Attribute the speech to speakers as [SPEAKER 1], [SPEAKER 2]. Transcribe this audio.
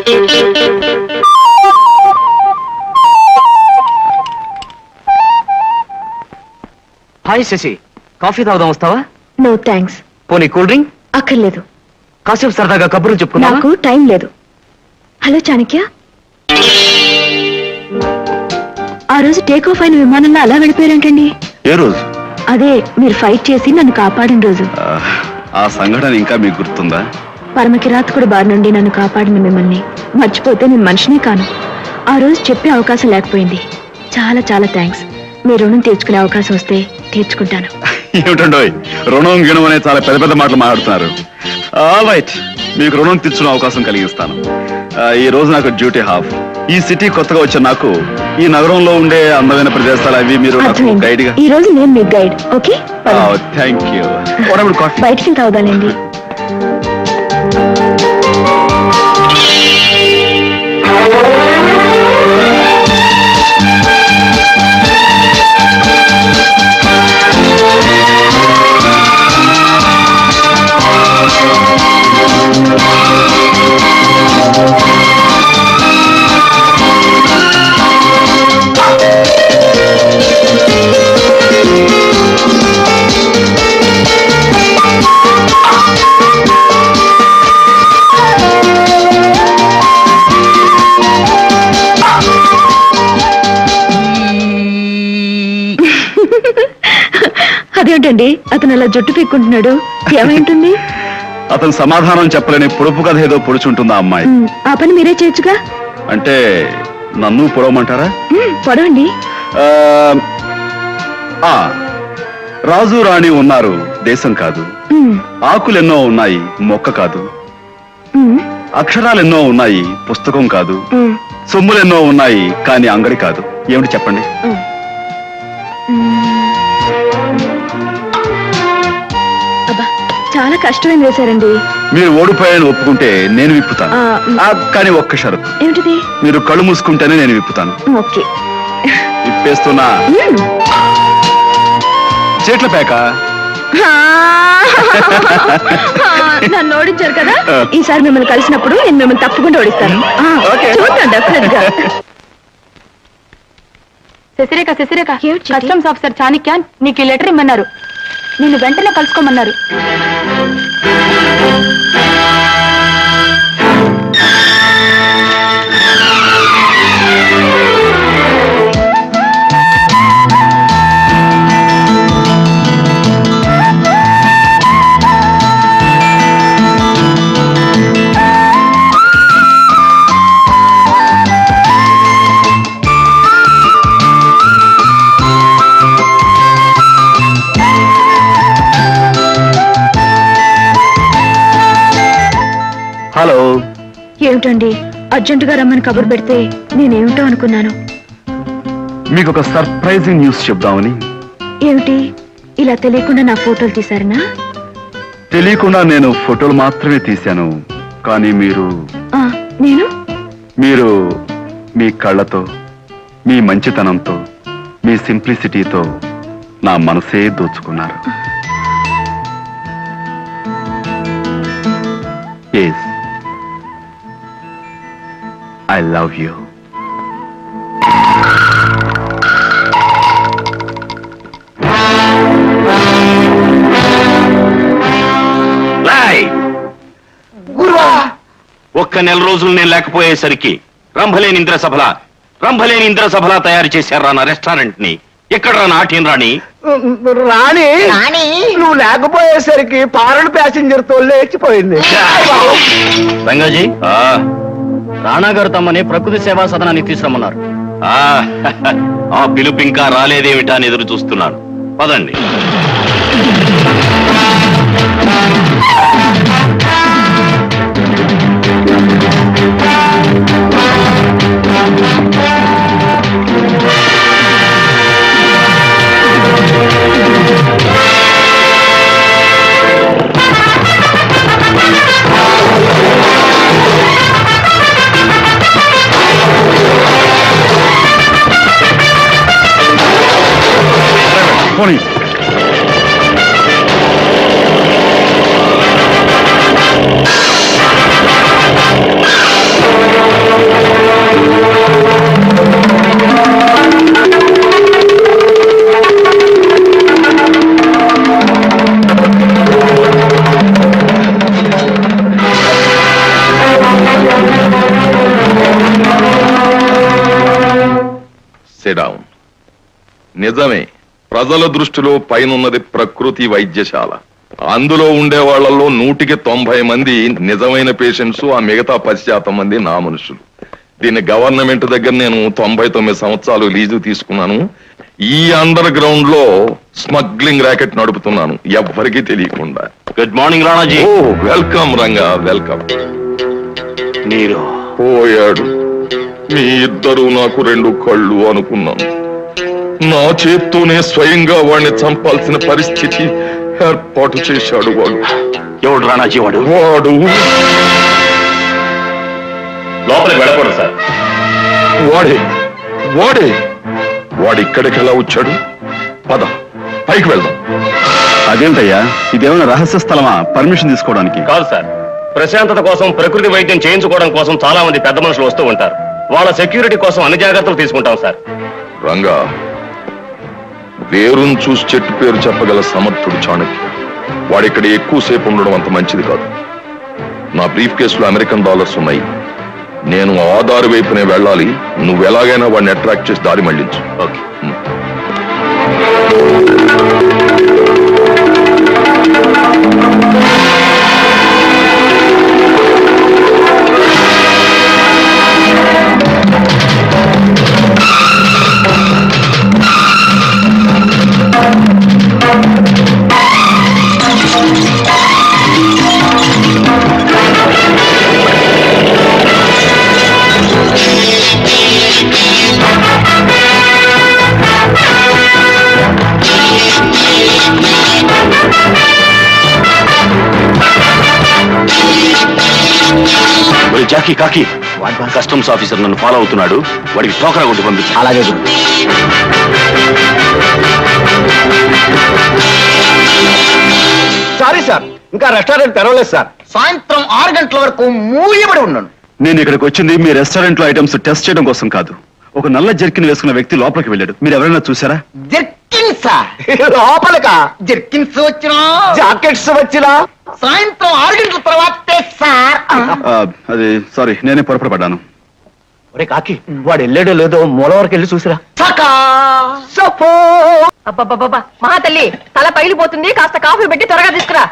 [SPEAKER 1] Hi Shashi, coffee తాగుదాం, వస్తావా?
[SPEAKER 2] No thanks.
[SPEAKER 1] పోనీ కూల్ డ్రింక్?
[SPEAKER 2] అక్కర్లేదు.
[SPEAKER 1] కాసేపు సరదాగా కబుర్లు చెప్పుకున్నా.
[SPEAKER 2] నాకు టైం లేదు. హలో చాణక్య, ఆ రోజు టేక్ ఆఫ్ అయిన విమానంలో అలా వెళ్ళిపోయారేంటండి?
[SPEAKER 3] ఏ రోజు?
[SPEAKER 2] అదే మీరు ఫైట్ చేసి నన్ను కాపాడిన రోజు.
[SPEAKER 3] ఆ సంఘటన ఇంకా మీకు గుర్తుందా?
[SPEAKER 2] పరమకిరాతకుడు బారి నుండి నన్ను కాపాడిన మిమ్మల్ని మర్చిపోతే నేను మనిషినే కాను. ఆ రోజు చెప్పే అవకాశం లేకపోయింది. చాలా చాలా థ్యాంక్స్. మీ రుణం తీర్చుకునే అవకాశం వస్తే తీర్చుకుంటాను.
[SPEAKER 3] ఏమిటండో రుణం గిణం అనే చాలా పెద్ద పెద్ద మాటలు మాట్లాడుతున్నారు. ఆల్ రైట్, మీకు రుణం తీర్చుకునే అవకాశం కలిగిస్తాను. ఈ రోజు నాకు డ్యూటీ హాఫ్. ఈ సిటీ కొత్తగా వచ్చే నాకు ఈ నగరంలో ఉండే అందమైన ప్రదేశాలు అవి మీరు గైడ్ గా.
[SPEAKER 2] ఈ రోజు నేను మీకు గైడ్. Okay,
[SPEAKER 3] thank you.
[SPEAKER 2] బయటికి తాగుదానండి. అదేంటండి అతను అలా జుట్టు పీక్కుంటున్నాడు? ఏమైంటుంది?
[SPEAKER 3] అతను సమాధానం చెప్పలేని పొడుపు కథ ఏదో పొడుచుంటుందా అమ్మాయి?
[SPEAKER 2] ఆ పని మీరే చేయొచ్చుగా.
[SPEAKER 3] అంటే నన్ను పొడవమంటారా?
[SPEAKER 2] పొడవండి.
[SPEAKER 3] రాజు రాణి ఉన్నారు, దేశం కాదు. ఆకులెన్నో ఉన్నాయి, మొక్క కాదు. అక్షరాలెన్నో ఉన్నాయి, పుస్తకం కాదు. సొమ్ములెన్నో ఉన్నాయి, కానీ అంగడి కాదు. ఏమిటి చెప్పండి?
[SPEAKER 2] చాలా కష్టమైన వేశారండి.
[SPEAKER 3] మీరు ఓడిపోయాను ఒప్పుకుంటే నేను విప్పుతాను, కానీ ఒక్క షరతు.
[SPEAKER 2] ఏమిటిది? మీరు
[SPEAKER 3] కళ్ళు మూసుకుంటేనే నేను విప్పుతాను.
[SPEAKER 2] ఓకే,
[SPEAKER 3] విప్పేస్తున్నా. చేట్ల పేక.
[SPEAKER 2] నన్ను ఓడించారు కదా, ఈసారి మిమ్మల్ని కలిసినప్పుడు నేను మిమ్మల్ని తప్పకుండా ఓడిస్తాను. చూద్దాం డెఫినెట్ గా.
[SPEAKER 4] శశిరేఖ, శశిరేఖ, కస్టమ్స్ ఆఫీసర్ చాణక్య నీకు ఈ లెటర్ ఇమ్మన్నారు. నిన్ను వెంటనే కలుసుకోమన్నారు.
[SPEAKER 3] హలో.
[SPEAKER 2] ఏమిటండి అర్జెంటుగా రమ్మని కబురు పెడితే నేనేమిటో అనుకున్నాను.
[SPEAKER 3] మీకు ఒక సర్ప్రైజింగ్ న్యూస్ చెప్దామని.
[SPEAKER 2] ఏమిటి? ఇలా తెలియకుండా నా ఫోటోలు తీశారనా?
[SPEAKER 3] తెలియకుండా నేను ఫోటోలు మాత్రమే తీశాను, కానీ మీరు మీ కళ్ళతో, మీ మంచితనంతో, మీ సింప్లిసిటీతో నా మనసే దోచుకున్నారు. Yes, I love you.
[SPEAKER 5] ఒక్క నెల రోజులు నేను లేకపోయేసరికి రంభలేని ఇంద్ర సభలా తయారు చేశారా నా రెస్టారెంట్ ని. ఎక్కడ రా నాట్యం రాణి?
[SPEAKER 1] రాణి నువ్వు లేకపోయేసరికి పారడు ప్యాసింజర్ తో లేచిపోయింది.
[SPEAKER 5] రంగాజీ,
[SPEAKER 1] రాణా గారు తమ్మని ప్రకృతి సేవా సదనానికి తీసుకురమ్మన్నారు.
[SPEAKER 5] ఆ పిలుపు ఇంకా రాలేదేమిటా అని ఎదురు చూస్తున్నాను. పదండి.
[SPEAKER 3] పోనీ.
[SPEAKER 6] Sit down. నిజమే, ప్రజల దృష్టిలో పైనున్నది ప్రకృతి వైద్యశాల. అందులో ఉండే వాళ్ళల్లో 190 మంది నిజమైన పేషెంట్స్, ఆ మిగతా 10% మంది నా మనుషులు. దీన్ని గవర్నమెంట్ దగ్గర నేను 99 సంవత్సరాలు లీజు తీసుకున్నాను. ఈ అండర్ గ్రౌండ్ లో స్మగ్లింగ్ ర్యాకెట్ నడుపుతున్నాను, ఎవ్వరికీ తెలియకుండా.
[SPEAKER 5] Good morning Ranaji.
[SPEAKER 6] Oh welcome Ranga, welcome.
[SPEAKER 5] మీరు
[SPEAKER 6] పోయాడు. మీ ఇద్దరు నాకు 2 కళ్ళు అనుకున్నాను. నా చేత్తోనే స్వయంగా వాడిని చంపాల్సిన పరిస్థితి ఏర్పాటు చేశాడు వాడు.
[SPEAKER 5] ఎవడు రాణాజీ వాడు?
[SPEAKER 6] వాడు
[SPEAKER 5] లోపలికి వెళ్ళకూడదు సార్.
[SPEAKER 6] వాడే వాడే వాడిక్కడికి ఎలా వచ్చాడు? పద పైకి వెళ్దాం.
[SPEAKER 3] అదేంటయ్యా, ఇదేమైనా రహస్య స్థలమా పర్మిషన్ తీసుకోవడానికి?
[SPEAKER 1] కాదు సార్, ప్రశాంతత కోసం ప్రకృతి వైద్యం చేయించుకోవడం కోసం చాలా మంది పెద్ద మనుషులు వస్తూ ఉంటారు. వాళ్ళ సెక్యూరిటీ కోసం అన్ని జాగ్రత్తలు తీసుకుంటాం సార్.
[SPEAKER 6] రంగా, వేరును చూసి చెట్టు పేరు చెప్పగల సమర్థుడు చాణక్య. వాడిక్కడ ఎక్కువసేపు ఉండడం అంత మంచిది కాదు. నా బ్రీఫ్ కేసులో అమెరికన్ డాలర్స్ ఉన్నాయి. నేను ఆ దారి వైపునే వెళ్ళాలి. నువ్వు ఎలాగైనా వాడిని అట్రాక్ట్ చేసి దారి మళ్లించు.
[SPEAKER 5] ఓకే. జాకీ కాకి, కస్టమ్స్ ఆఫీసర్ నన్ను ఫాలో అవుతున్నాడు. వాడికి టోకరా కొట్టి పంపించు.
[SPEAKER 1] అలాగే.
[SPEAKER 7] సారీ సార్, ఇంకా రెస్టారెంట్ తెరవలేదు సార్. సాయంత్రం 6 గంటల వరకు మూయబడి ఉన్నాను.
[SPEAKER 3] నేను ఇక్కడికి వచ్చింది మీ రెస్టారెంట్ లో ఐటమ్స్ టెస్ట్ చేయడం కోసం కాదు. ఒక నల్ల జర్కిన్ వేసుకున్న వ్యక్తి లోపలికి వెళ్ళాడు. మీరు ఎవరైనా చూసారా?
[SPEAKER 7] జర్కిన్సా? లోపలకా జర్కిన్స్ వచ్చినా, జాకెట్స్ వచ్చినా సాయంత్రం 6 గంటల తర్వాతే సార్.
[SPEAKER 3] అది సారీ, నేనే పొరపడబడ్డాను.
[SPEAKER 7] ఒరే కాకి, వాడు వెళ్ళాడో లేదో మూల వరకు వెళ్ళి చూసిరా.
[SPEAKER 4] అబ్బబ్బబ్బా, మహా తల్లి తల పగిలిపోతుంది, కాస్త కాఫీ పెట్టి త్వరగా తీసుకురా.